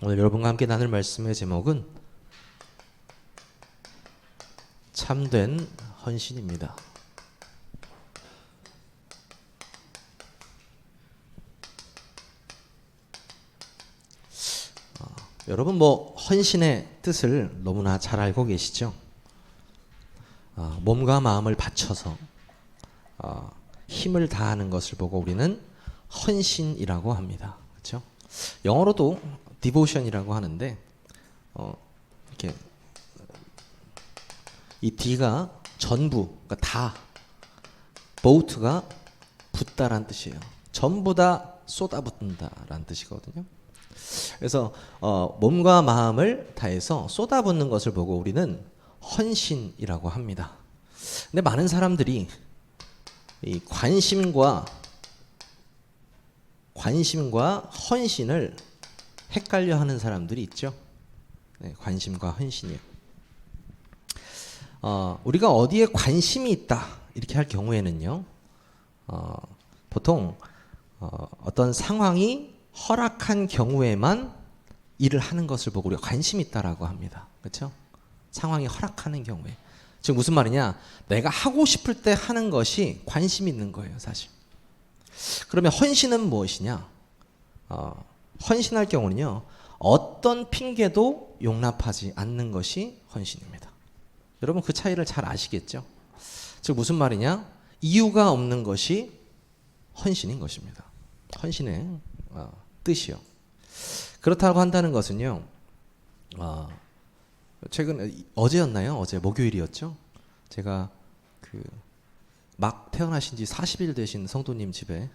오늘 여러분과 함께 나눌 말씀의 제목은 참된 헌신입니다. 여러분 헌신의 뜻을 너무나 잘 알고 계시죠? 몸과 마음을 바쳐서 힘을 다하는 것을 보고 우리는 헌신이라고 합니다. 그렇죠? 영어로도 디보션이라고 하는데 이렇게 이 D가 전부, 그러니까 다, 보트가 붓다란 뜻이에요. 전부 다 쏟아붓는다라는 뜻이거든요. 그래서 몸과 마음을 다해서 쏟아붓는 것을 보고 우리는 헌신이라고 합니다. 근데 많은 사람들이 이 관심과 헌신을 헷갈려 하는 사람들이 있죠. 네, 관심과 헌신이요. 우리가 어디에 관심이 있다 이렇게 할 경우에는요, 보통 어떤 상황이 허락한 경우에만 일을 하는 것을 보고 우리가 관심이 있다라고 합니다. 그렇죠? 상황이 허락하는 경우에. 즉 무슨 말이냐? 내가 하고 싶을 때 하는 것이 관심이 있는 거예요, 사실. 그러면 헌신은 무엇이냐? 헌신할 경우는요, 어떤 핑계도 용납하지 않는 것이 헌신입니다. 여러분 그 차이를 잘 아시겠죠? 즉 무슨 말이냐? 이유가 없는 것이 헌신인 것입니다. 헌신의 뜻이요. 그렇다고 한다는 것은요, 최근 어제였나요? 어제 목요일이었죠? 제가 막 태어나신 지 40일 되신 성도님 집에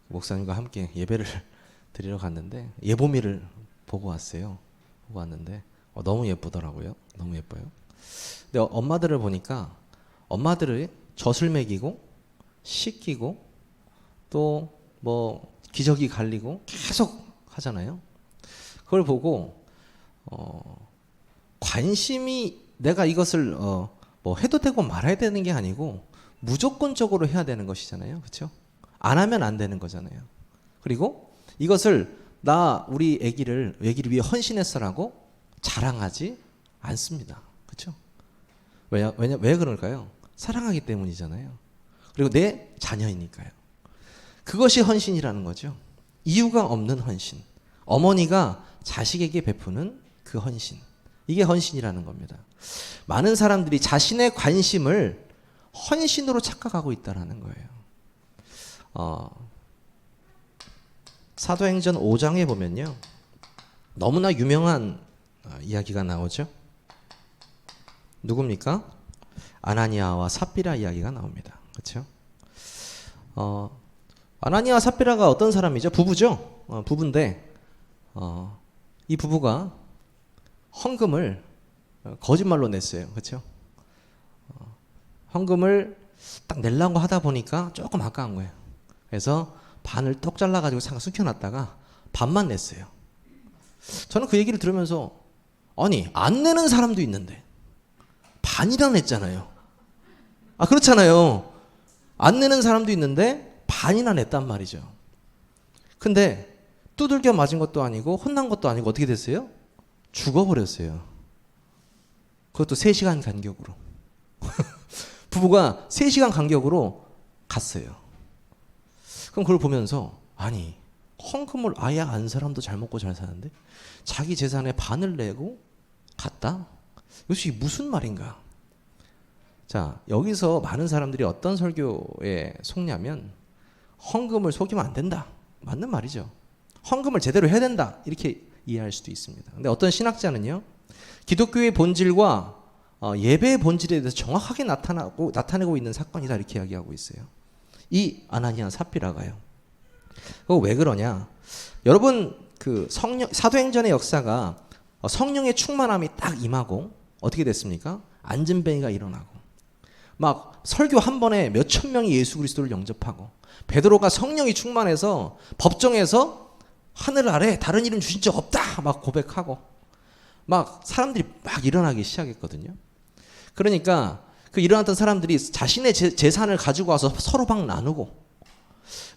목사님과 함께 예배를 드리러 갔는데 예보미를 보고 왔어요. 보고 왔는데 너무 예쁘더라고요. 너무 예뻐요. 근데 엄마들을 보니까 엄마들이 젖을 먹이고 씻기고 또 기저귀 갈리고 계속 하잖아요. 그걸 보고 관심이 내가 이것을 해도 되고 말아야 되는 게 아니고 무조건적으로 해야 되는 것이잖아요. 그렇죠? 안 하면 안 되는 거잖아요. 그리고 이것을 우리 애기를 위해 헌신했어라고 자랑하지 않습니다. 그렇죠? 왜 그럴까요? 사랑하기 때문이잖아요. 그리고 내 자녀이니까요. 그것이 헌신이라는 거죠. 이유가 없는 헌신. 어머니가 자식에게 베푸는 그 헌신. 이게 헌신이라는 겁니다. 많은 사람들이 자신의 관심을 헌신으로 착각하고 있다는 거예요. 사도행전 5장에 보면요, 너무나 유명한 이야기가 나오죠. 누굽니까? 아나니아와 삽비라 이야기가 나옵니다. 그렇죠? 아나니아와 삽비라가 어떤 사람이죠? 부부죠. 부부인데 이 부부가 헌금을 거짓말로 냈어요. 그렇죠? 헌금을 딱 내려고 하다 보니까 조금 아까운 거예요. 그래서 반을 떡 잘라가지고 잠깐 숨겨놨다가 반만 냈어요. 저는 그 얘기를 들으면서 아니 안 내는 사람도 있는데 반이나 냈잖아요. 그렇잖아요. 안 내는 사람도 있는데 반이나 냈단 말이죠. 근데 두들겨 맞은 것도 아니고 혼난 것도 아니고 어떻게 됐어요? 죽어버렸어요. 그것도 3시간 간격으로. 부부가 3시간 간격으로 갔어요. 그럼 그걸 보면서 아니 헌금을 아예 안 사람도 잘 먹고 잘 사는데 자기 재산의 반을 내고 갔다? 이것이 무슨 말인가? 자, 여기서 많은 사람들이 어떤 설교에 속냐면 헌금을 속이면 안 된다. 맞는 말이죠. 헌금을 제대로 해야 된다. 이렇게 이해할 수도 있습니다. 근데 어떤 신학자는요, 기독교의 본질과 예배의 본질에 대해서 정확하게 나타내고 있는 사건이다. 이렇게 이야기하고 있어요. 이 아나니아 삽비라가요. 그거 왜 그러냐? 여러분 사도행전의 역사가 성령의 충만함이 딱 임하고 어떻게 됐습니까? 안진뱅이가 일어나고 막 설교 한 번에 몇천 명이 예수 그리스도를 영접하고 베드로가 성령이 충만해서 법정에서 하늘 아래 다른 이름 주신 적 없다 막 고백하고 막 사람들이 막 일어나기 시작했거든요. 그러니까 그 일어났던 사람들이 자신의 재산을 가지고 와서 서로 막 나누고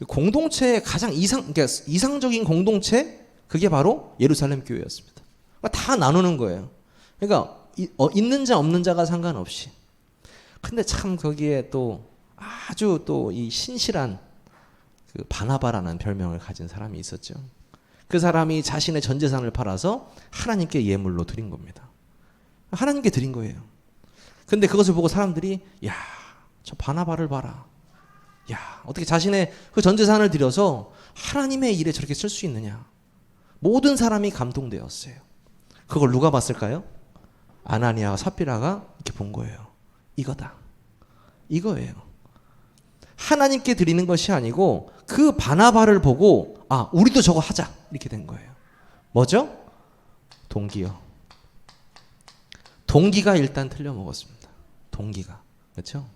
공동체의 가장 그러니까 이상적인 공동체 그게 바로 예루살렘 교회였습니다. 그러니까 다 나누는 거예요. 그러니까 있는 자 없는 자가 상관없이. 근데 참 거기에 또 아주 또 이 신실한 그 바나바라는 별명을 가진 사람이 있었죠. 그 사람이 자신의 전 재산을 팔아서 하나님께 예물로 드린 겁니다. 하나님께 드린 거예요. 근데 그것을 보고 사람들이 야, 저 바나바를 봐라. 야, 어떻게 자신의 그 전 재산을 들여서 하나님의 일에 저렇게 쓸 수 있느냐. 모든 사람이 감동되었어요. 그걸 누가 봤을까요? 아나니아와 삽비라가 이렇게 본 거예요. 이거다. 이거예요. 하나님께 드리는 것이 아니고 그 바나바를 보고 아, 우리도 저거 하자. 이렇게 된 거예요. 뭐죠? 동기요. 동기가 일단 틀려 먹었습니다. 동기가. 그렇죠?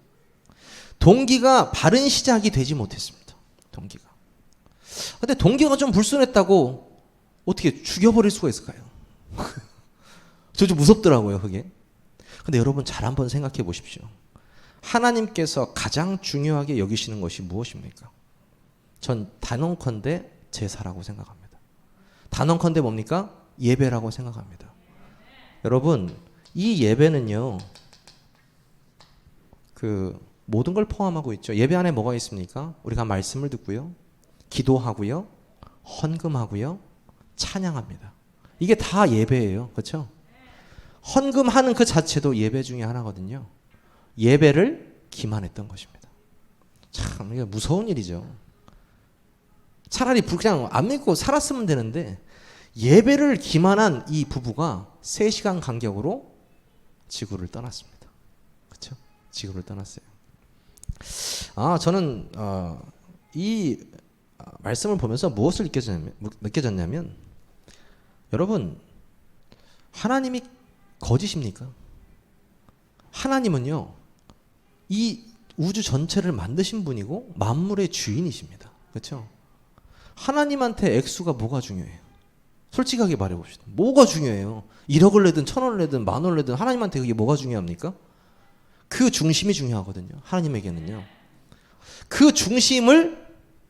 동기가 바른 시작이 되지 못했습니다. 동기가. 근데 동기가 좀 불순했다고 어떻게 죽여버릴 수가 있을까요? 저 좀 무섭더라고요, 그게. 근데 여러분 잘 한번 생각해 보십시오. 하나님께서 가장 중요하게 여기시는 것이 무엇입니까? 전 단언컨대 제사라고 생각합니다. 단언컨대 뭡니까? 예배라고 생각합니다. 여러분, 이 예배는요, 그 모든 걸 포함하고 있죠. 예배 안에 뭐가 있습니까? 우리가 말씀을 듣고요, 기도하고요, 헌금하고요, 찬양합니다. 이게 다 예배예요. 그렇죠? 헌금하는 그 자체도 예배 중에 하나거든요. 예배를 기만했던 것입니다. 참 이게 무서운 일이죠. 차라리 그냥 안 믿고 살았으면 되는데 예배를 기만한 이 부부가 3시간 간격으로 지구를 떠났습니다. 그렇죠? 지구를 떠났어요. 저는 이 말씀을 보면서 무엇을 느껴졌냐면 여러분, 하나님이 거짓입니까? 하나님은요, 이 우주 전체를 만드신 분이고 만물의 주인이십니다. 그렇죠? 하나님한테 액수가 뭐가 중요해요? 솔직하게 말해봅시다. 뭐가 중요해요? 1억을 내든 1,000원을 내든 10,000원을 내든 하나님한테 그게 뭐가 중요합니까? 그 중심이 중요하거든요. 하나님에게는요. 그 중심을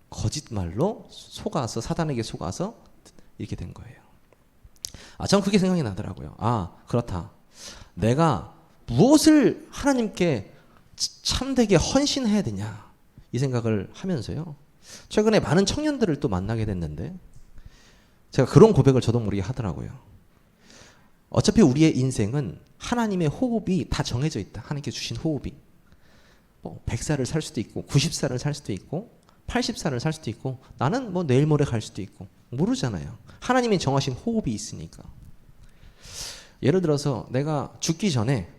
거짓말로 속아서 사단에게 속아서 이렇게 된 거예요. 전 그게 생각이 나더라고요. 그렇다. 내가 무엇을 하나님께 참되게 헌신해야 되냐 이 생각을 하면서요. 최근에 많은 청년들을 또 만나게 됐는데 제가 그런 고백을 저도 모르게 하더라고요. 어차피 우리의 인생은 하나님의 호흡이 다 정해져 있다. 하나님께 주신 호흡이. 100살을 살 수도 있고 90살을 살 수도 있고 80살을 살 수도 있고 나는 내일 모레 갈 수도 있고 모르잖아요. 하나님이 정하신 호흡이 있으니까. 예를 들어서 내가 죽기 전에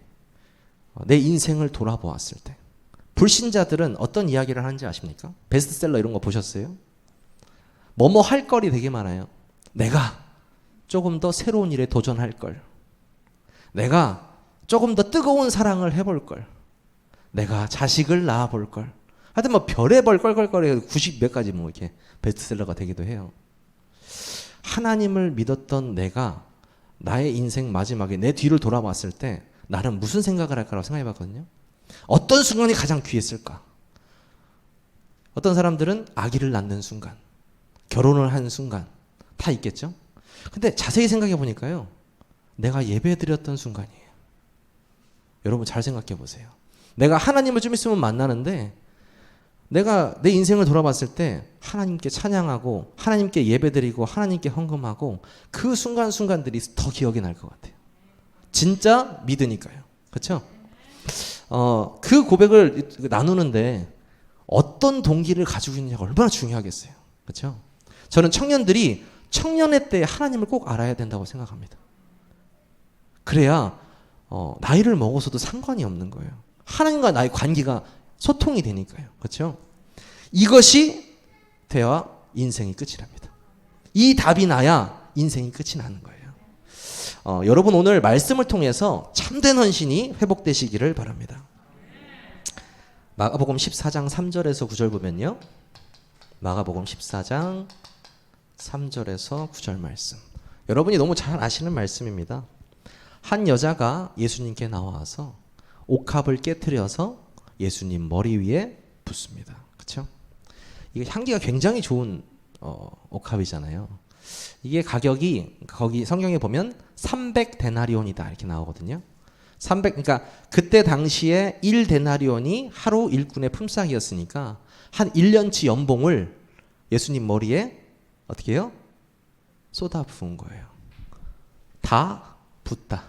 내 인생을 돌아보았을 때 불신자들은 어떤 이야기를 하는지 아십니까? 베스트셀러 이런 거 보셨어요? 뭐뭐 할 거리 되게 많아요. 내가 조금 더 새로운 일에 도전할 걸. 내가 조금 더 뜨거운 사랑을 해볼 걸. 내가 자식을 낳아볼 걸. 하여튼 별의별 껄껄거리 90 몇 가지 이렇게 베스트셀러가 되기도 해요. 하나님을 믿었던 내가 나의 인생 마지막에 내 뒤를 돌아봤을 때 나는 무슨 생각을 할까라고 생각해 봤거든요. 어떤 순간이 가장 귀했을까? 어떤 사람들은 아기를 낳는 순간, 결혼을 하는 순간 다 있겠죠? 근데 자세히 생각해 보니까요. 내가 예배드렸던 순간이에요. 여러분 잘 생각해 보세요. 내가 하나님을 좀 있으면 만나는데 내가 내 인생을 돌아봤을 때 하나님께 찬양하고 하나님께 예배드리고 하나님께 헌금하고 그 순간순간들이 더 기억이 날 것 같아요. 진짜 믿으니까요. 그렇죠? 그 고백을 나누는데 어떤 동기를 가지고 있느냐가 얼마나 중요하겠어요. 그렇죠? 저는 청년들이 청년의 때 하나님을 꼭 알아야 된다고 생각합니다. 그래야 나이를 먹어서도 상관이 없는 거예요. 하나님과 나의 관계가 소통이 되니까요. 그렇죠? 이것이 돼야 인생이 끝이랍니다. 이 답이 나야 인생이 끝이 나는 거예요. 여러분 오늘 말씀을 통해서 참된 헌신이 회복되시기를 바랍니다. 마가복음 14장 3절에서 9절 보면요. 마가복음 14장 3절에서 9절 말씀. 여러분이 너무 잘 아시는 말씀입니다. 한 여자가 예수님께 나와서 옥합을 깨트려서 예수님 머리 위에 붓습니다. 그렇죠? 이게 향기가 굉장히 좋은 옥합이잖아요. 이게 가격이 거기 성경에 보면 300데나리온이다 이렇게 나오거든요. 그러니까 그때 당시에 1데나리온이 하루 일꾼의 품삯이었으니까 한 1년치 연봉을 예수님 머리에 어떻게 해요? 쏟아 부은 거예요. 다 붓다.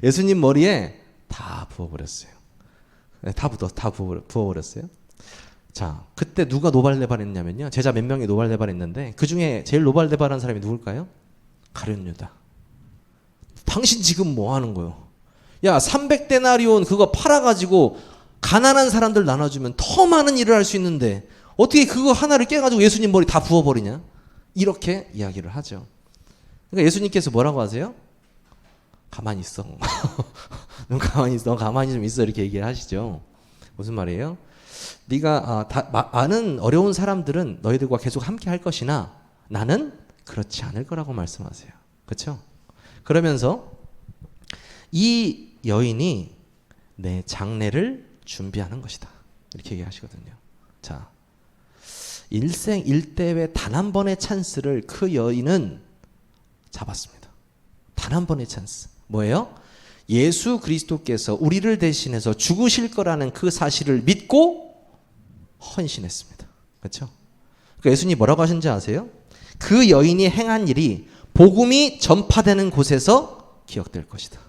예수님 머리에 다 부어버렸어요. 다 부어버렸어요. 자, 그때 누가 노발대발했냐면요. 제자 몇 명이 노발대발했는데 그 중에 제일 노발대발한 사람이 누굴까요? 가룟 유다. 당신 지금 뭐 하는 거요? 야, 300데나리온 그거 팔아가지고 가난한 사람들 나눠주면 더 많은 일을 할 수 있는데 어떻게 그거 하나를 깨가지고 예수님 머리 다 부어버리냐? 이렇게 이야기를 하죠. 그러니까 예수님께서 뭐라고 하세요? 가만히 있어. 너 가만히 좀 있어. 이렇게 얘기를 하시죠. 무슨 말이에요? 네가 많은 어려운 사람들은 너희들과 계속 함께 할 것이나 나는 그렇지 않을 거라고 말씀하세요. 그렇죠? 그러면서 이 여인이 내 장례를 준비하는 것이다. 이렇게 얘기하시거든요. 자, 일생일대의 단 한 번의 찬스를 그 여인은 잡았습니다. 단 한 번의 찬스. 뭐예요? 예수 그리스도께서 우리를 대신해서 죽으실 거라는 그 사실을 믿고 헌신했습니다. 그렇죠? 그러니까 예수님이 뭐라고 하신지 아세요? 그 여인이 행한 일이 복음이 전파되는 곳에서 기억될 것이다.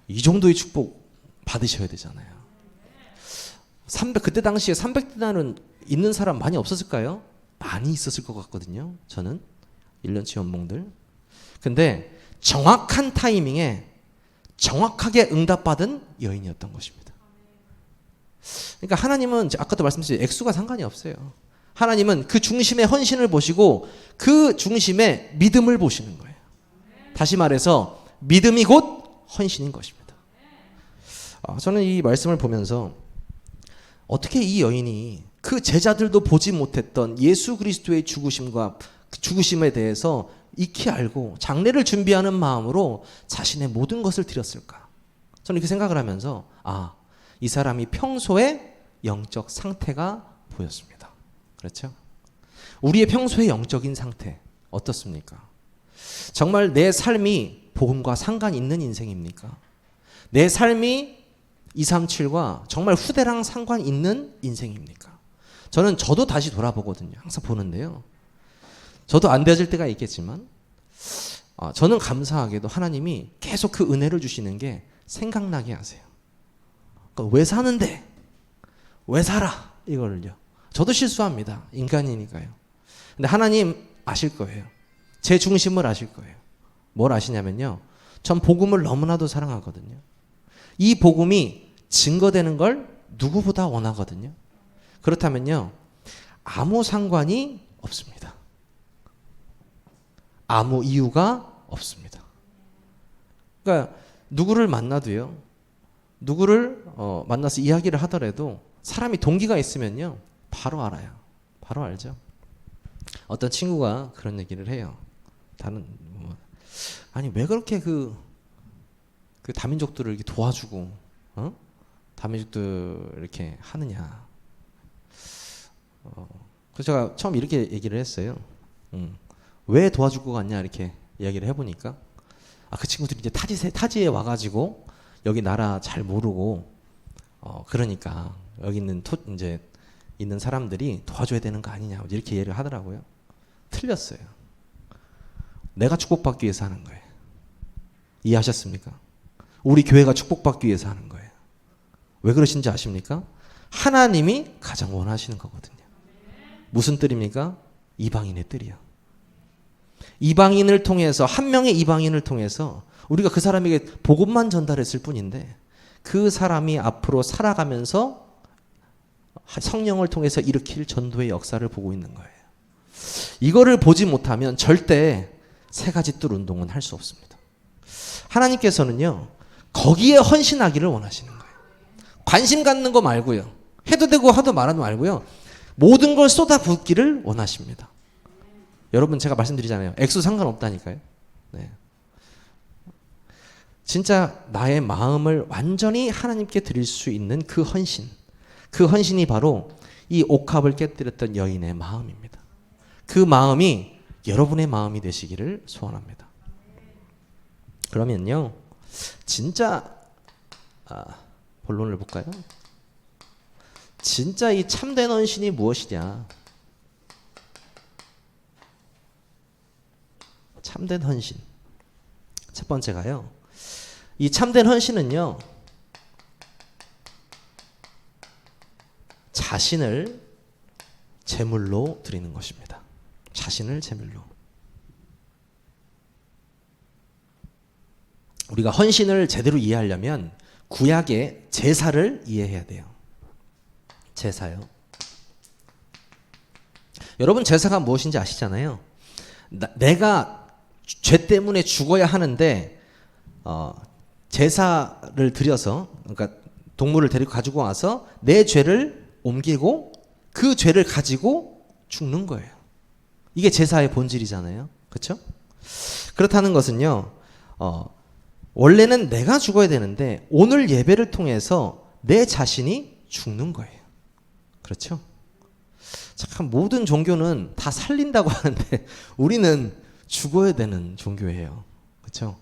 이 정도의 축복 받으셔야 되잖아요. 그때 당시에 300데나리온 있는 사람 많이 없었을까요? 많이 있었을 것 같거든요. 저는 1년치 연봉들. 근데 정확한 타이밍에 정확하게 응답받은 여인이었던 것입니다. 그러니까 하나님은 아까도 말씀드렸듯이 액수가 상관이 없어요. 하나님은 그 중심의 헌신을 보시고 그 중심의 믿음을 보시는 거예요. 다시 말해서 믿음이 곧 헌신인 것입니다. 저는 이 말씀을 보면서 어떻게 이 여인이 그 제자들도 보지 못했던 예수 그리스도의 죽으심과 죽으심에 대해서 익히 알고 장례를 준비하는 마음으로 자신의 모든 것을 드렸을까? 저는 이렇게 생각을 하면서 이 사람이 평소에 영적 상태가 보였습니다. 그렇죠? 우리의 평소의 영적인 상태 어떻습니까? 정말 내 삶이 복음과 상관 있는 인생입니까? 내 삶이 237과 정말 후대랑 상관 있는 인생입니까? 저도 다시 돌아보거든요. 항상 보는데요. 저도 안 되어질 때가 있겠지만 저는 감사하게도 하나님이 계속 그 은혜를 주시는 게 생각나게 하세요. 그러니까 왜 사는데? 왜 살아? 이거를요. 저도 실수합니다. 인간이니까요. 근데 하나님 아실 거예요. 제 중심을 아실 거예요. 뭘 아시냐면요. 전 복음을 너무나도 사랑하거든요. 이 복음이 증거되는 걸 누구보다 원하거든요. 그렇다면요. 아무 상관이 없습니다. 아무 이유가 없습니다. 그러니까 누구를 만나도요. 누구를 만나서 이야기를 하더라도 사람이 동기가 있으면요. 바로 알아요. 바로 알죠. 어떤 친구가 그런 얘기를 해요. 아니 왜 그렇게 그 다민족들을 이렇게 도와주고 다민족들 이렇게 하느냐. 그래서 제가 처음 이렇게 얘기를 했어요. 왜 도와줄 것 같냐 이렇게 이야기를 해보니까 그 친구들이 이제 타지에 와가지고 여기 나라 잘 모르고 그러니까 여기 있는 이제 있는 사람들이 도와줘야 되는 거 아니냐 이렇게 이해를 하더라고요. 틀렸어요. 내가 축복받기 위해서 하는 거예요. 이해하셨습니까? 우리 교회가 축복받기 위해서 하는 거예요. 왜 그러신지 아십니까? 하나님이 가장 원하시는 거거든요. 무슨 뜰입니까? 이방인의 뜰이요. 이방인을 통해서 한 명의 이방인을 통해서 우리가 그 사람에게 복음만 전달했을 뿐인데 그 사람이 앞으로 살아가면서 성령을 통해서 일으킬 전도의 역사를 보고 있는 거예요. 이거를 보지 못하면 절대 세 가지 뜰 운동은 할 수 없습니다. 하나님께서는요. 거기에 헌신하기를 원하시는 거예요. 관심 갖는 거 말고요. 해도 되고 하도 말아도 말고요. 모든 걸 쏟아붓기를 원하십니다. 여러분 제가 말씀드리잖아요. 액수 상관없다니까요. 네. 진짜 나의 마음을 완전히 하나님께 드릴 수 있는 그 헌신. 그 헌신이 바로 이 옥합을 깨뜨렸던 여인의 마음입니다. 그 마음이 여러분의 마음이 되시기를 소원합니다. 그러면요, 진짜 본론을 볼까요? 진짜 이 참된 헌신이 무엇이냐? 참된 헌신. 첫 번째가요, 이 참된 헌신은요, 자신을 제물로 드리는 것입니다. 자신을 제물로. 우리가 헌신을 제대로 이해하려면 구약의 제사를 이해해야 돼요. 제사요. 여러분, 제사가 무엇인지 아시잖아요. 내가 죄 때문에 죽어야 하는데 제사를 드려서, 그러니까 동물을 데리고 가지고 와서 내 죄를 옮기고 그 죄를 가지고 죽는 거예요. 이게 제사의 본질이잖아요. 그렇죠? 그렇다는 것은요, 원래는 내가 죽어야 되는데 오늘 예배를 통해서 내 자신이 죽는 거예요. 그렇죠? 참, 모든 종교는 다 살린다고 하는데 우리는 죽어야 되는 종교예요. 그렇죠?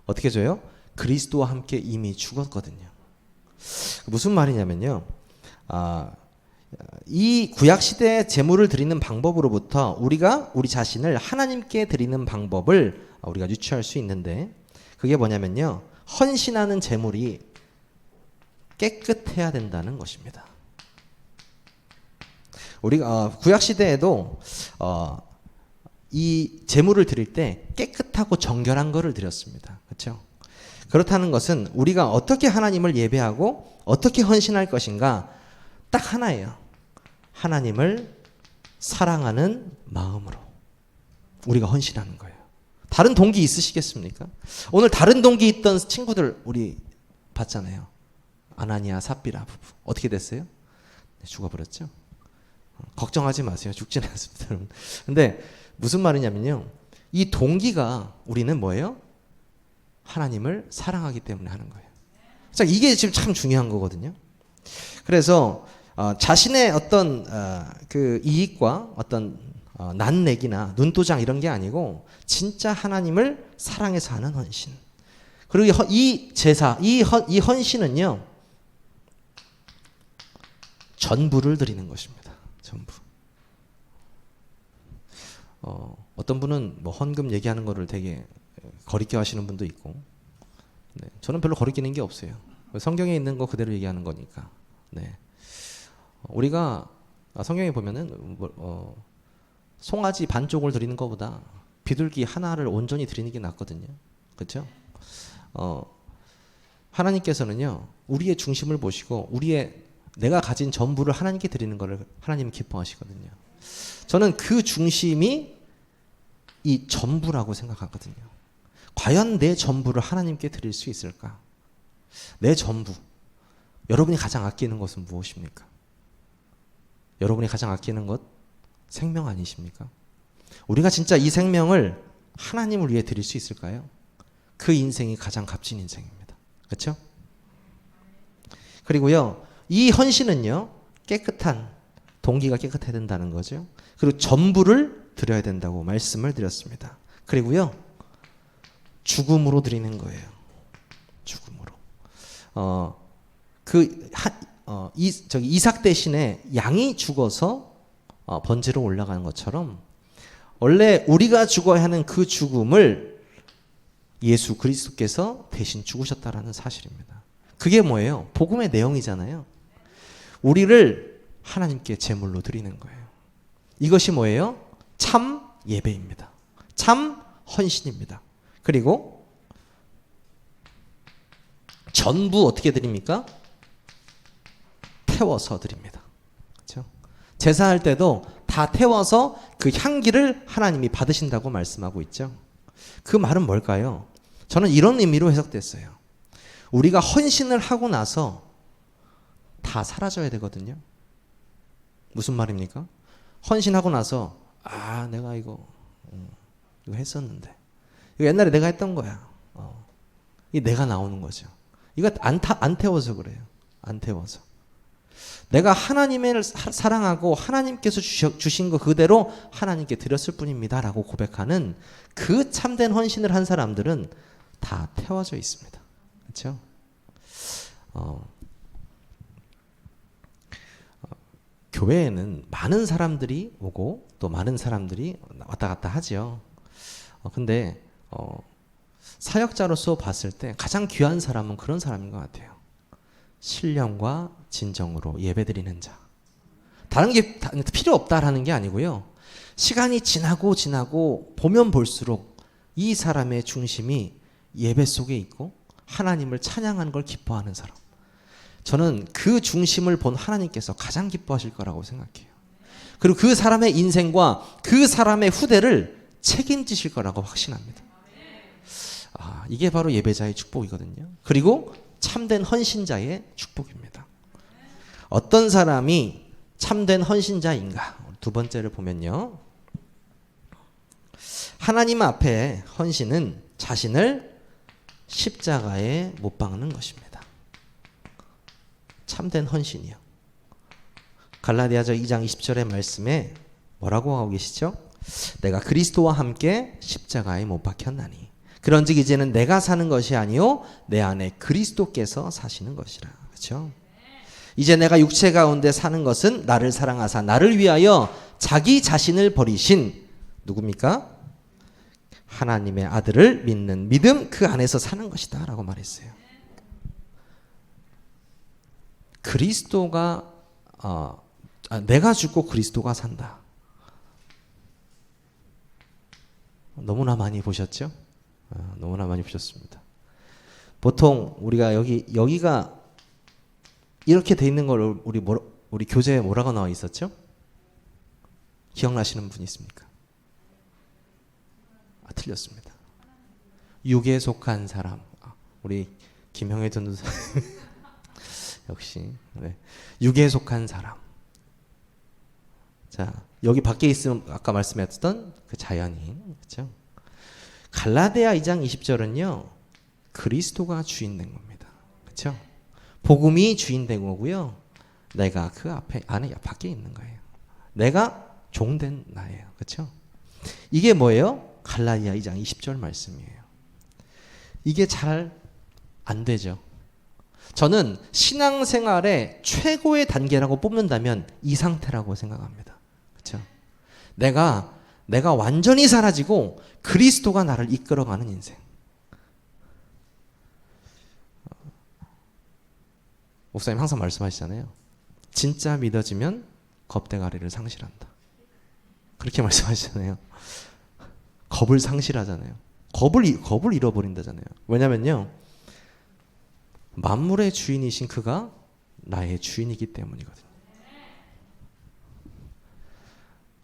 어떻게 줘요? 그리스도와 함께 이미 죽었거든요. 무슨 말이냐면요, 이 구약시대의 제물을 드리는 방법으로부터 우리가 우리 자신을 하나님께 드리는 방법을 우리가 유추할 수 있는데, 그게 뭐냐면요, 헌신하는 제물이 깨끗해야 된다는 것입니다. 우리가 구약시대에도 이 제물을 드릴 때 깨끗하고 정결한 것을 드렸습니다. 그렇죠? 그렇다는 것은 우리가 어떻게 하나님을 예배하고 어떻게 헌신할 것인가 딱 하나예요. 하나님을 사랑하는 마음으로 우리가 헌신하는 거예요. 다른 동기 있으시겠습니까? 오늘 다른 동기 있던 친구들 우리 봤잖아요. 아나니아 삽비라 부부 어떻게 됐어요? 네, 죽어버렸죠. 걱정하지 마세요. 죽지는 않습니다, 여러분. 근데 무슨 말이냐면요, 이 동기가 우리는 뭐예요? 하나님을 사랑하기 때문에 하는 거예요. 자, 이게 지금 참 중요한 거거든요. 그래서 자신의 어떤 그 이익과 어떤 난내기나 눈도장 이런 게 아니고 진짜 하나님을 사랑해서 하는 헌신. 그리고 이 제사, 이 헌신은요, 전부를 드리는 것입니다. 전부. 어떤 분은 뭐 헌금 얘기하는 거를 되게 거리끼 하시는 분도 있고, 네, 저는 별로 거리끼는 게 없어요. 성경에 있는 거 그대로 얘기하는 거니까. 네. 우리가 성경에 보면은 송아지 반쪽을 드리는 것보다 비둘기 하나를 온전히 드리는 게 낫거든요. 그렇죠? 하나님께서는요, 우리의 중심을 보시고 내가 가진 전부를 하나님께 드리는 것을 하나님은 기뻐하시거든요. 저는 그 중심이 이 전부라고 생각하거든요. 과연 내 전부를 하나님께 드릴 수 있을까? 내 전부. 여러분이 가장 아끼는 것은 무엇입니까? 여러분이 가장 아끼는 것 생명 아니십니까? 우리가 진짜 이 생명을 하나님을 위해 드릴 수 있을까요? 그 인생이 가장 값진 인생입니다. 그렇죠? 그리고요, 이 헌신은요, 깨끗한 동기가 깨끗해야 된다는 거죠. 그리고 전부를 드려야 된다고 말씀을 드렸습니다. 그리고요, 죽음으로 드리는 거예요. 죽음으로. 이삭 대신에 양이 죽어서 번제로 올라가는 것처럼 원래 우리가 죽어야 하는 그 죽음을 예수 그리스도께서 대신 죽으셨다라는 사실입니다. 그게 뭐예요? 복음의 내용이잖아요. 우리를 하나님께 제물로 드리는 거예요. 이것이 뭐예요? 참 예배입니다. 참 헌신입니다. 그리고 전부 어떻게 드립니까? 태워서 드립니다. 그렇죠? 제사할 때도 다 태워서 그 향기를 하나님이 받으신다고 말씀하고 있죠. 그 말은 뭘까요? 저는 이런 의미로 해석됐어요. 우리가 헌신을 하고 나서 다 사라져야 되거든요. 무슨 말입니까? 헌신하고 나서 내가 이거 했었는데, 이거 옛날에 내가 했던 거야. 이 내가 나오는 거죠. 이거 안 태워서 그래요. 안 태워서. 내가 하나님을 사랑하고 하나님께서 주신 거 그대로 하나님께 드렸을 뿐입니다 라고 고백하는 그 참된 헌신을 한 사람들은 다 태워져 있습니다. 그렇죠? 교회에는 많은 사람들이 오고 또 많은 사람들이 왔다 갔다 하죠. 근데 사역자로서 봤을 때 가장 귀한 사람은 그런 사람인 것 같아요. 신령과 진정으로 예배드리는 자. 다른 게 필요 없다라는 게 아니고요. 시간이 지나고 보면 볼수록 이 사람의 중심이 예배 속에 있고 하나님을 찬양하는 걸 기뻐하는 사람. 저는 그 중심을 본 하나님께서 가장 기뻐하실 거라고 생각해요. 그리고 그 사람의 인생과 그 사람의 후대를 책임지실 거라고 확신합니다. 이게 바로 예배자의 축복이거든요. 그리고 참된 헌신자의 축복입니다. 어떤 사람이 참된 헌신자인가? 두 번째를 보면요. 하나님 앞에 헌신은 자신을 십자가에 못 박는 것입니다. 참된 헌신이요. 갈라디아서 2장 20절의 말씀에 뭐라고 하고 계시죠? 내가 그리스도와 함께 십자가에 못 박혔나니 그런즉 이제는 내가 사는 것이 아니요 내 안에 그리스도께서 사시는 것이라. 그렇죠? 이제 내가 육체 가운데 사는 것은 나를 사랑하사 나를 위하여 자기 자신을 버리신 누굽니까? 하나님의 아들을 믿는 믿음 그 안에서 사는 것이다 라고 말했어요. 그리스도가 내가 죽고 그리스도가 산다. 너무나 많이 보셨죠? 너무나 많이 보셨습니다. 보통 우리가 여기가 이렇게 돼 있는 걸 우리 교재에 뭐라고 나와 있었죠? 기억나시는 분 있습니까? 틀렸습니다. 육에 속한 사람. 우리 김형애 전도사 역시 네. 육에 속한 사람. 자, 여기 밖에 있으면 아까 말씀했던 그 자연인, 그렇죠? 갈라디아 2장 20절은요. 그리스도가 주인된 겁니다. 그렇죠? 복음이 주인된 거고요. 내가 그 안에 밖에 있는 거예요. 내가 종된 나예요. 그렇죠? 이게 뭐예요? 갈라디아 2장 20절 말씀이에요. 이게 잘 안 되죠. 저는 신앙생활의 최고의 단계라고 뽑는다면 이 상태라고 생각합니다. 그렇죠? 내가 완전히 사라지고 그리스도가 나를 이끌어가는 인생. 목사님 항상 말씀하시잖아요. 진짜 믿어지면 겁대가리를 상실한다. 그렇게 말씀하시잖아요. 겁을 상실하잖아요. 겁을 잃어버린다잖아요. 왜냐면요. 만물의 주인이신 그가 나의 주인이기 때문이거든요.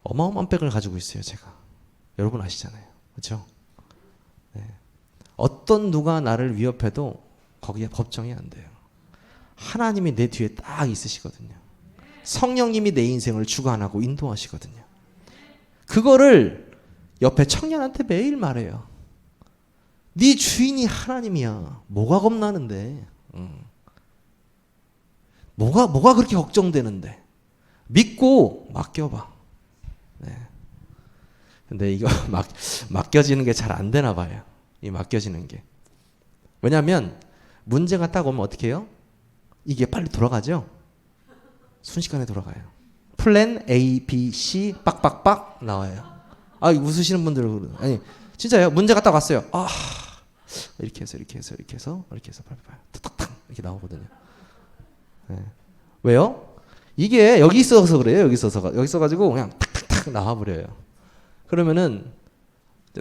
어마어마한 백을 가지고 있어요, 제가. 여러분 아시잖아요. 그렇죠? 네. 어떤 누가 나를 위협해도 거기에 법정이 안 돼요. 하나님이 내 뒤에 딱 있으시거든요. 성령님이 내 인생을 주관하고 인도하시거든요. 그거를 옆에 청년한테 매일 말해요. 네 주인이 하나님이야. 뭐가 겁나는데? 뭐가 그렇게 걱정되는데? 믿고 맡겨봐. 네. 근데 이거 맡겨지는 게 잘 안 되나 봐요. 이 맡겨지는 게. 왜냐하면 문제가 딱 오면 어떻게 해요? 이게 빨리 돌아가죠? 순식간에 돌아가요. 플랜 A, B, C 빡빡빡 나와요. 웃으시는 분들은 아니 진짜요. 문제가 딱 왔어요. 이렇게 해서 탁탁탁 이렇게 나오거든요. 네. 왜요? 이게 여기 있어서 그래요. 여기 있어가지고 그냥 탁탁탁 나와버려요. 그러면은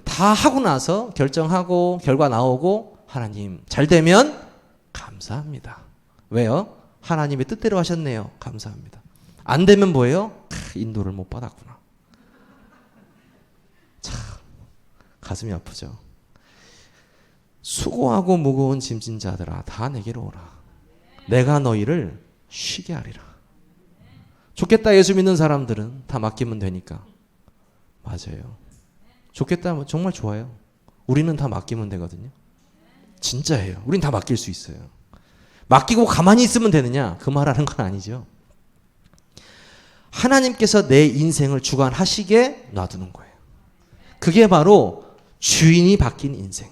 다 하고 나서 결정하고 결과 나오고 하나님 잘 되면 감사합니다. 왜요? 하나님의 뜻대로 하셨네요. 감사합니다. 안 되면 뭐예요? 인도를 못 받았구나. 참 가슴이 아프죠. 수고하고 무거운 짐진 자들아 다 내게로 오라. 내가 너희를 쉬게 하리라. 좋겠다. 예수 믿는 사람들은 다 맡기면 되니까. 맞아요. 좋겠다. 정말 좋아요. 우리는 다 맡기면 되거든요. 진짜예요. 우린 다 맡길 수 있어요. 맡기고 가만히 있으면 되느냐? 그 말하는 건 아니죠. 하나님께서 내 인생을 주관하시게 놔두는 거예요. 그게 바로 주인이 바뀐 인생.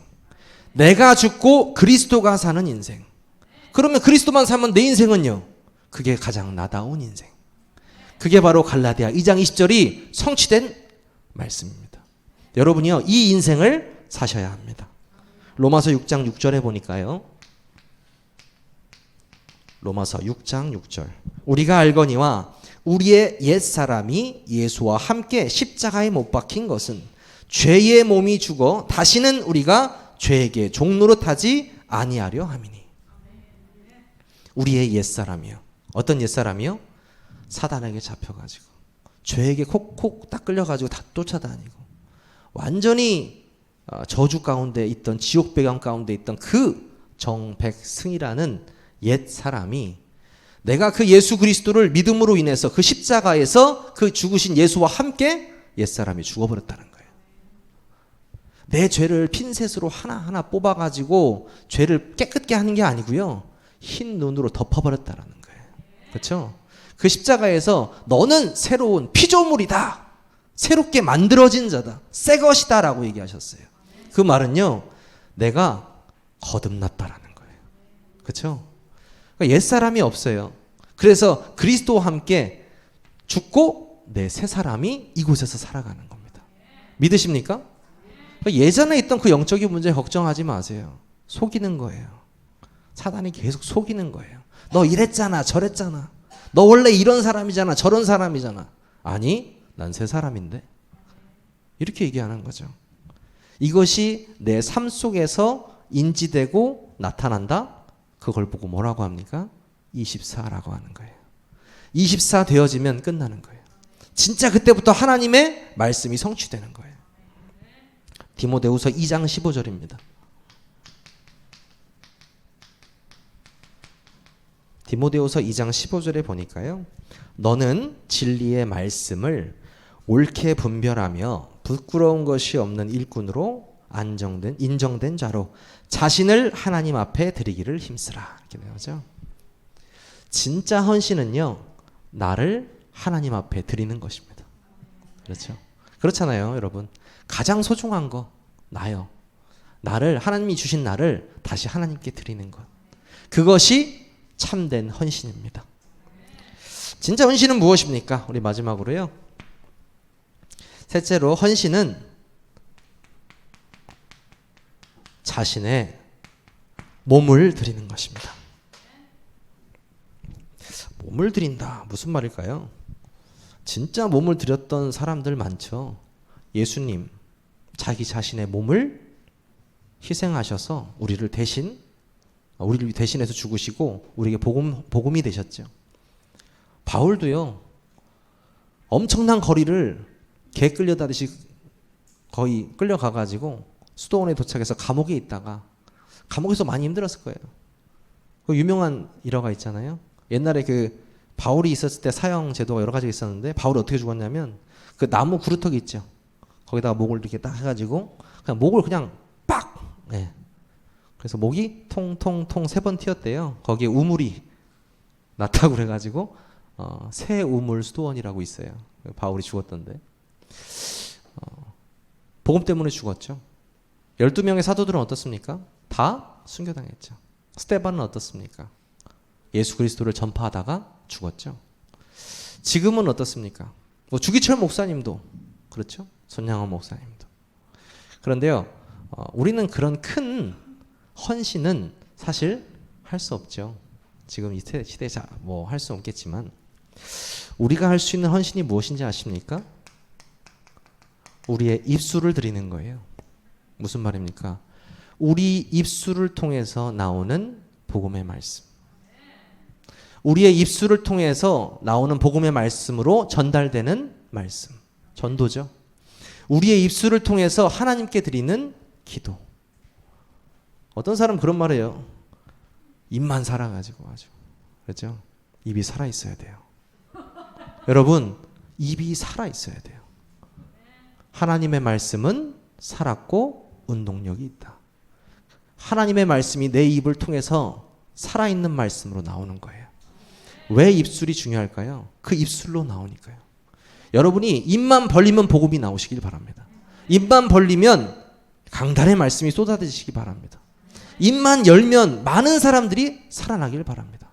내가 죽고 그리스도가 사는 인생. 그러면 그리스도만 사면 내 인생은요? 그게 가장 나다운 인생. 그게 바로 갈라디아 2장 20절이 성취된 말씀입니다. 여러분이요, 이 인생을 사셔야 합니다. 로마서 6장 6절에 보니까요. 로마서 6장 6절. 우리가 알거니와 우리의 옛사람이 예수와 함께 십자가에 못 박힌 것은 죄의 몸이 죽어 다시는 우리가 죄에게 종노릇하지 아니하려 함이니. 우리의 옛사람이요. 어떤 옛사람이요? 사단에게 잡혀가지고 죄에게 콕콕 딱 끌려가지고 다 쫓아다니고 완전히 저주 가운데 있던, 지옥 배경 가운데 있던 그 정백승이라는 옛 사람이 내가 그 예수 그리스도를 믿음으로 인해서 그 십자가에서 그 죽으신 예수와 함께 옛 사람이 죽어버렸다는 거예요. 내 죄를 핀셋으로 하나하나 뽑아가지고 죄를 깨끗게 하는 게 아니고요, 흰 눈으로 덮어버렸다는 거예요. 그렇죠? 그 십자가에서 너는 새로운 피조물이다, 새롭게 만들어진 자다, 새 것이다 라고 얘기하셨어요. 그 말은요, 내가 거듭났다라는 거예요. 그렇죠? 그러니까 옛사람이 없어요. 그래서 그리스도와 함께 죽고 내 새 사람이 이곳에서 살아가는 겁니다. 믿으십니까? 그러니까 예전에 있던 그 영적인 문제 걱정하지 마세요. 속이는 거예요. 사단이 계속 속이는 거예요. 너 이랬잖아, 저랬잖아. 너 원래 이런 사람이잖아, 저런 사람이잖아. 아니, 난 새 사람인데. 이렇게 얘기하는 거죠. 이것이 내 삶 속에서 인지되고 나타난다? 그걸 보고 뭐라고 합니까? 24라고 하는 거예요. 24 되어지면 끝나는 거예요. 진짜 그때부터 하나님의 말씀이 성취되는 거예요. 디모데후서 2장 15절입니다. 디모데후서 2장 15절에 보니까요. 너는 진리의 말씀을 옳게 분별하며 부끄러운 것이 없는 일꾼으로 인정된 자로 자신을 하나님 앞에 드리기를 힘쓰라. 이렇게 나오죠. 진짜 헌신은요, 나를 하나님 앞에 드리는 것입니다. 그렇죠? 그렇잖아요, 여러분. 가장 소중한 거 나요. 나를, 하나님이 주신 나를 다시 하나님께 드리는 것. 그것이 참된 헌신입니다. 진짜 헌신은 무엇입니까? 우리 마지막으로요. 셋째로, 헌신은 자신의 몸을 드리는 것입니다. 몸을 드린다. 무슨 말일까요? 진짜 몸을 드렸던 사람들 많죠. 예수님, 자기 자신의 몸을 희생하셔서 우리를 대신해서 죽으시고 우리에게 복음이 되셨죠. 바울도요, 엄청난 거리를 개 끌려다듯이 거의 끌려가가지고 수도원에 도착해서 감옥에 있다가, 감옥에서 많이 힘들었을 거예요. 그 유명한 일화가 있잖아요. 옛날에 그 바울이 있었을 때 사형 제도가 여러 가지가 있었는데, 바울이 어떻게 죽었냐면 그 나무 구루터기 있죠. 거기다가 목을 이렇게 딱 해가지고 그냥 목을 그냥 빡! 네. 그래서 목이 통통통 3번 튀었대요. 거기에 우물이 났다고 그래가지고 새 우물 수도원이라고 있어요. 바울이 죽었던데. 복음 때문에 죽었죠. 12명의 사도들은 어떻습니까? 다 순교당했죠. 스데반은 어떻습니까? 예수 그리스도를 전파하다가 죽었죠. 지금은 어떻습니까? 뭐 주기철 목사님도 그렇죠. 손양원 목사님도. 그런데요, 우리는 그런 큰 헌신은 사실 할 수 없죠. 지금 이 시대에 뭐 할 수 없겠지만, 우리가 할 수 있는 헌신이 무엇인지 아십니까? 우리의 입술을 드리는 거예요. 무슨 말입니까? 우리 입술을 통해서 나오는 복음의 말씀. 우리의 입술을 통해서 나오는 복음의 말씀으로 전달되는 말씀. 전도죠. 우리의 입술을 통해서 하나님께 드리는 기도. 어떤 사람은 그런 말이에요. 입만 살아가지고 아주. 그렇죠? 입이 살아있어야 돼요. 여러분, 입이 살아있어야 돼요. 하나님의 말씀은 살았고 운동력이 있다. 하나님의 말씀이 내 입을 통해서 살아있는 말씀으로 나오는 거예요. 왜 입술이 중요할까요? 그 입술로 나오니까요. 여러분이 입만 벌리면 복음이 나오시길 바랍니다. 입만 벌리면 강단의 말씀이 쏟아지시기 바랍니다. 입만 열면 많은 사람들이 살아나길 바랍니다.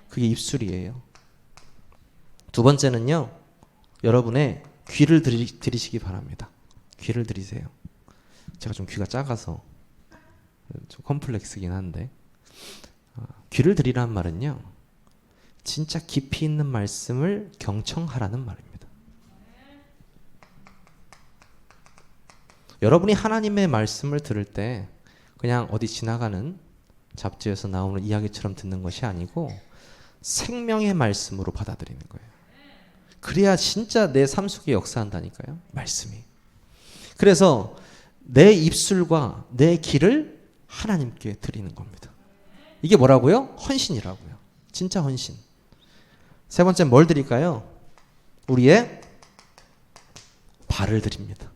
그게 입술이에요. 두 번째는요, 여러분의 귀를 들이시기 바랍니다. 귀를 들이세요. 제가 좀 귀가 작아서 좀 컴플렉스긴 한데, 귀를 들이란 말은요, 진짜 깊이 있는 말씀을 경청하라는 말입니다. 여러분이 하나님의 말씀을 들을 때 그냥 어디 지나가는 잡지에서 나오는 이야기처럼 듣는 것이 아니고 생명의 말씀으로 받아들이는 거예요. 그래야 진짜 내 삶 속에 역사한다니까요. 말씀이. 그래서 내 입술과 내 귀를 하나님께 드리는 겁니다. 이게 뭐라고요? 헌신이라고요. 진짜 헌신. 세 번째 뭘 드릴까요? 우리의 발을 드립니다.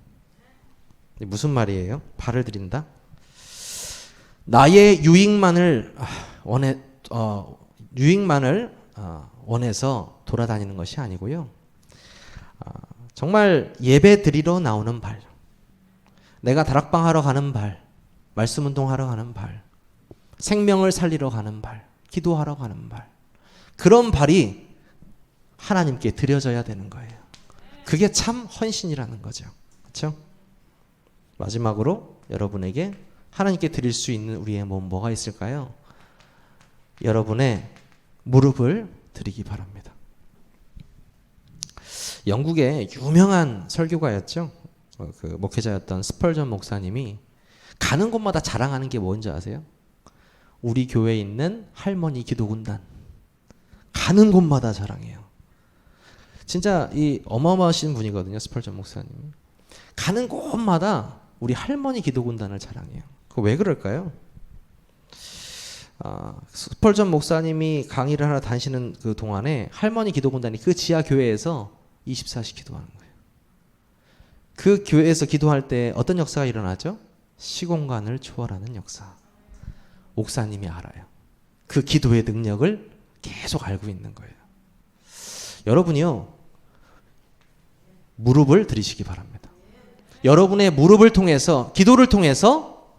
무슨 말이에요? 발을 드린다? 나의 유익만을 원해서 돌아다니는 것이 아니고요. 정말 예배 드리러 나오는 발, 내가 다락방 하러 가는 발, 말씀 운동하러 가는 발, 생명을 살리러 가는 발, 기도하러 가는 발, 그런 발이 하나님께 드려져야 되는 거예요. 그게 참 헌신이라는 거죠. 그렇죠? 마지막으로 여러분에게 하나님께 드릴 수 있는 우리의 몸 뭐가 있을까요? 여러분의 무릎을 드리기 바랍니다. 영국의 유명한 설교가였죠. 그 목회자였던 스펄전 목사님이 가는 곳마다 자랑하는 게 뭔지 아세요? 우리 교회에 있는 할머니 기도군단. 가는 곳마다 자랑해요. 진짜 이 어마어마하신 분이거든요. 스펄전 목사님. 가는 곳마다 우리 할머니 기도군단을 자랑해요. 그거 왜 그럴까요? 스펄전 목사님이 강의를 하러 다니시는 그 동안에 할머니 기도군단이 그 지하 교회에서 24시 기도하는 거예요. 그 교회에서 기도할 때 어떤 역사가 일어나죠? 시공간을 초월하는 역사. 목사님이 알아요. 그 기도의 능력을 계속 알고 있는 거예요. 여러분이요, 무릎을 들이시기 바랍니다. 여러분의 무릎을 통해서, 기도를 통해서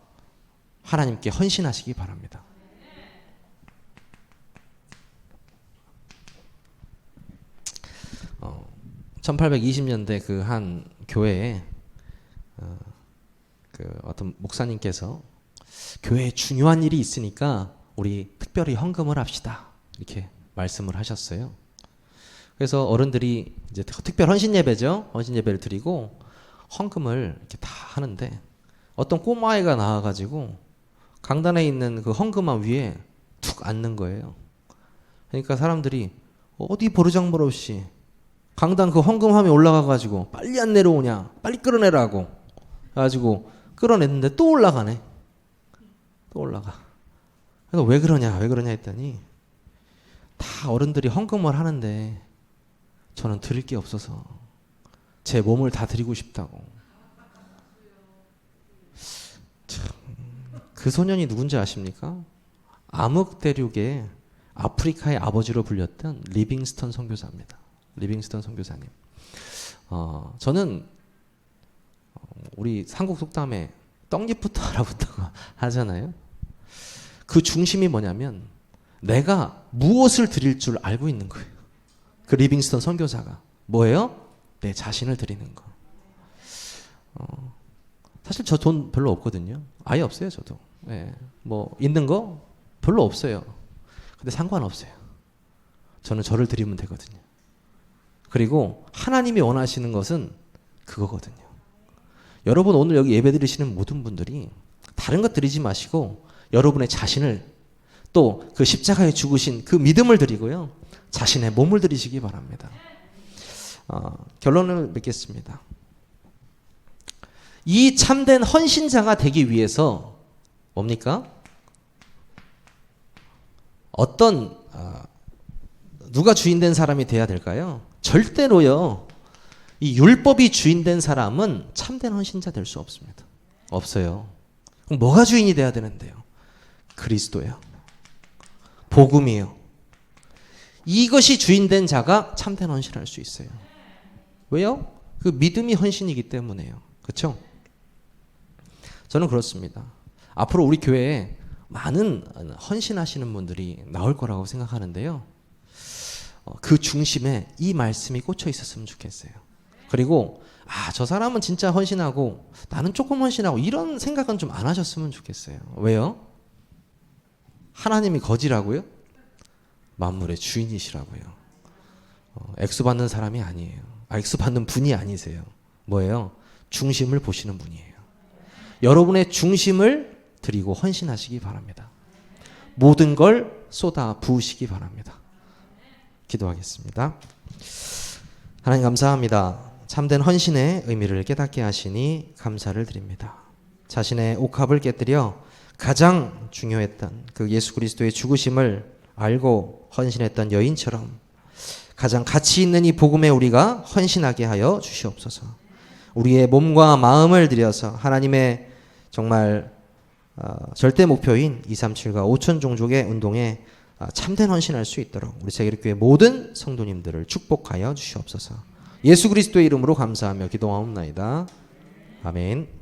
하나님께 헌신하시기 바랍니다. 어, 1820년대 그 한 교회에 그 어떤 목사님께서 교회에 중요한 일이 있으니까 우리 특별히 헌금을 합시다, 이렇게 말씀을 하셨어요. 그래서 어른들이 이제 특별 헌신 예배죠. 헌신 예배를 드리고 헌금을 이렇게 다 하는데 어떤 꼬마애가 나와가지고 강단에 있는 그 헌금함 위에 툭 앉는 거예요. 그러니까 사람들이 어디 버르장머리 없이 강단 그 헌금함에 올라가가지고 빨리 안 내려오냐, 빨리 끌어내라고 그래가지고 끌어냈는데 또 올라가네. 또 올라가. 그래서 왜 그러냐 했더니 다 어른들이 헌금을 하는데 저는 드릴 게 없어서 제 몸을 다 드리고 싶다고. 참, 그 소년이 누군지 아십니까? 암흑 대륙의 아프리카의 아버지로 불렸던 리빙스턴 선교사입니다. 리빙스턴 선교사님. 저는 우리 한국 속담에 떡잎부터 알아붙다고 하잖아요. 그 중심이 뭐냐면 내가 무엇을 드릴 줄 알고 있는 거예요. 그 리빙스턴 선교사가 뭐예요? 내 자신을 드리는 거. 사실 저 돈 별로 없거든요. 아예 없어요, 저도. 네. 뭐 있는 거 별로 없어요. 근데 상관없어요. 저는 저를 드리면 되거든요. 그리고 하나님이 원하시는 것은 그거거든요. 여러분 오늘 여기 예배 드리시는 모든 분들이 다른 것 드리지 마시고 여러분의 자신을, 또 그 십자가에 죽으신 그 믿음을 드리고요, 자신의 몸을 드리시기 바랍니다. 결론을 맺겠습니다. 이 참된 헌신자가 되기 위해서 뭡니까? 누가 주인된 사람이 돼야 될까요? 절대로요, 이 율법이 주인된 사람은 참된 헌신자 될 수 없습니다. 없어요. 그럼 뭐가 주인이 돼야 되는데요? 그리스도요. 복음이요. 이것이 주인된 자가 참된 헌신할 수 있어요. 왜요? 그 믿음이 헌신이기 때문에요. 그렇죠? 저는 그렇습니다. 앞으로 우리 교회에 많은 헌신하시는 분들이 나올 거라고 생각하는데요. 그 중심에 이 말씀이 꽂혀 있었으면 좋겠어요. 그리고 저 사람은 진짜 헌신하고 나는 조금 헌신하고 이런 생각은 좀 안 하셨으면 좋겠어요. 왜요? 하나님이 거지라고요? 만물의 주인이시라고요. 액수 받는 사람이 아니에요. 액수 받는 분이 아니세요. 뭐예요? 중심을 보시는 분이에요. 여러분의 중심을 드리고 헌신하시기 바랍니다. 모든 걸 쏟아 부으시기 바랍니다. 기도하겠습니다. 하나님 감사합니다. 참된 헌신의 의미를 깨닫게 하시니 감사를 드립니다. 자신의 옥합을 깨뜨려 가장 중요했던 그 예수 그리스도의 죽으심을 알고 헌신했던 여인처럼 가장 가치 있는 이 복음에 우리가 헌신하게 하여 주시옵소서. 우리의 몸과 마음을 들여서 하나님의 정말 절대 목표인 237과 5천 종족의 운동에 참된 헌신할 수 있도록 우리 세계교회 모든 성도님들을 축복하여 주시옵소서. 예수 그리스도의 이름으로 감사하며 기도하옵나이다. 아멘.